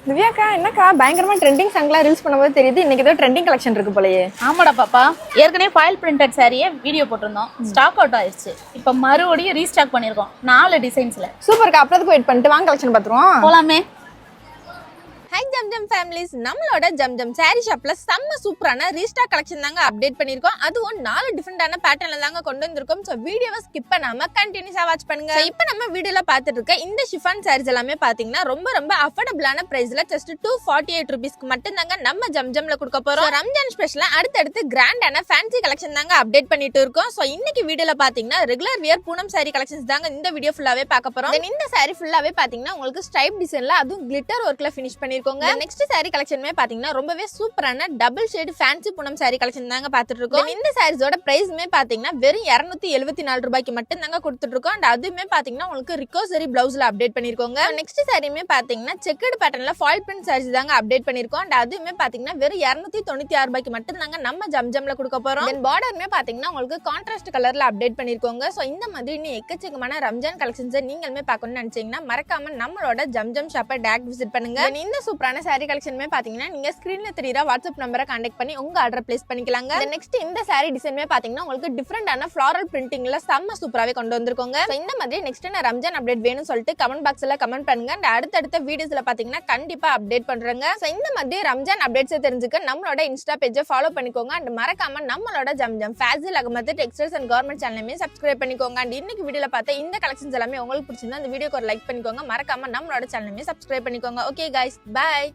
திவ்யாக்கா என்னக்கா பயங்கரமா ட்ரெண்டிங் சாங்லாம் ரீல்ஸ் பண்ணும்போது தெரியுது இன்னைக்கு ஏதோ ட்ரெண்டிங் கலெக்ஷன் இருக்கு போலயே. ஆமாடா பாப்பா, ஏற்கனவே ஃபாயில் பிரிண்டட் சாரியை வீடியோ போட்டிருந்தோம், ஸ்டாக் அவுட் ஆயிடுச்சு. இப்போ மறுபடியும் ரீஸ்டாக் பண்ணியிருக்கோம் 4 டிசைன்ஸ்ல. சூப்பர்க்கா, அப்புறத்துக்கு வெயிட் பண்ணிட்டு வாங்க கலெக்ஷன் பார்த்துருவோம். போலாமே. ஹாய் ஜம்ஜம் ஃபேமிலிஸ், நம்மளோட ஜம்ஜம் சாரி ஷாப்ல செம்ம சூப்பரான ரீஸ்டாக் கலெக்ஷன் தாங்க அப்டேட் பண்ணிருக்கோம். அதுவும் 4 டிஃபரெண்டான பேட்டர்ன்ல தாங்க கொண்டு வந்திருக்கோம். ஸோ வீடியோவை ஸ்கிப் பண்ணாம கண்டினியூஸா வாட்ச் பண்ணுங்க. இப்போ நம்ம வீடியோல பார்த்துட்டு இருக்க இந்த ஷிஃபான் சாரீஸ் எல்லாமே பாத்தீங்கன்னா ரொம்ப ரொம்ப அஃபோர்டபிளான பிரைஸ்ல ஜஸ்ட் 248 ருபீஸ்க்கு மட்டும் தாங்க நம்ம ஜம்ஜம்ல கொடுக்க போறோம். ரம்ஜான் ஸ்பெஷலா அடுத்தடுத்து கிராண்டான ஃபேன்சி கலெக்ஷன் தாங்க அப்டேட் பண்ணிட்டு இருக்கோம். ஸோ இன்னைக்கு வீடியோல பாத்தீங்கன்னா regular wear Poonam sorry collections தாங்க இந்த வீடியோ ஃபுல்லாவே பார்க்க போறோம். இந்த சாரி ஃபுல்லாவே பாத்தீங்கன்னா உங்களுக்கு ஸ்ட்ரைப் டிசைன்ல அதுவும் கிளிட்டர் ஒர்க்ல ஃபினிஷ் பண்ணிருக்கோங்க. நெக்ஸ்ட் சாரி கலெக்ஷனுமே பாத்தீங்கன்னா ரொம்பவே சூப்பரான double shade fancy Poonam sorry collection தாங்க பாத்துட்டு இருக்கோம். இந்த சாரீஸோட பிரைஸ்மே பாத்தீங்கன்னா வெறும் 274 ரூபாய்க்கு மட்டும் தாங்க கொடுத்துட்டு இருக்கோம். அண்ட் அதுவுமே பாத்தீங்கன்னா உங்களுக்கு ரிகோசரி பிளவுஸ்ல அப்டேட் பண்ணிருக்கோங்க. நெக்ஸ்ட் சாரியுமே பாத்தீங்கன்னா செக்கர்டு பேட்டர்ன்ல ஃபாயில் பிரிண்ட் சாரீஸ் தாங்க அப்டேட் பண்ணிருக்கோம். அண்ட் அதுவுமே பாத்தீங்கன்னா வெறும் 296 ரூபாய்க்கு மட்டும் தாங்க நம்ம ஜம்ஜம்ல கொடுக்க போறோம். தென் பார்டருமே பாத்தீங்கன்னா உங்களுக்கு கான்ட்ராஸ்ட் கலர்ல அப்டேட் பண்ணிருக்கோங்க. சோ இந்த மாதிரி இன்னும் எக்கச்சக்கமான ரம்ஜான் கலெக்ஷன்ஸ் நீங்களுமே பார்க்கணும்னு நினைச்சீங்கன்னா மறக்காம நம்மளோட ஜம்ஜம் ஷாப்பை டைரக்ட் விசிட் பண்ணுங்க. இந்த சூப்பரான சாரி கலெக்ஷனுமே பாத்தீங்கன்னா நீங்க ஸ்கிரீன்ல தெரியுற வாட்ஸ்அப் நம்பரை கான்டாக்ட் பண்ணி உங்க ஆர்டர் பிளேஸ் பண்ணிக்கலாங்க. நெக்ஸ்ட் இந்த சாரி டிசைனுமே பாத்தீங்கன்னா உங்களுக்கு டிஃபரெண்டான ஃப்ளாரல் பிரிண்டிங்ல செம்ம சூப்பராவே கொண்டு வந்திருக்கோங்க. இந்த மாதிரி நெக்ஸ்ட் நான் ரம்ஜான் அப்டேட் வேணும்னு சொல்லிட்டு கமெண்ட் பாக்ஸ்ல கமெண்ட் பண்ணுங்க. அண்ட் அடுத்தடுத்த வீடியோஸ்ல பாத்தீங்கன்னா கண்டிப்பா அப்டேட் பண்றேங்க. சோ இந்த மாதிரி ரம்ஜான் அப்டேட்ஸ் தெரிஞ்சுக்க நம்மளோட இன்ஸ்டா பேஜை ஃபாலோ பண்ணிக்கோங்க. அண்ட் மறக்காம நம்மளோட Zamzam Fazil Ahmed textiles and government சேனலையுமே சப்ஸ்கிரைப் பண்ணிக்கோங்க. அண்ட் இன்னைக்கு வீடியோல பார்த்த இந்த கலெக்ஷன்ஸ் எல்லாமே உங்களுக்கு பிடிச்சிருந்தா அந்த வீடியோக்கு ஒரு லைக் பண்ணிக்கோங்க. மறக்காம நம்மளோட சேனலையுமே சப்ஸ்கிரைப் பண்ணிக்கோங்க. ஓகே गाइस, பாய்.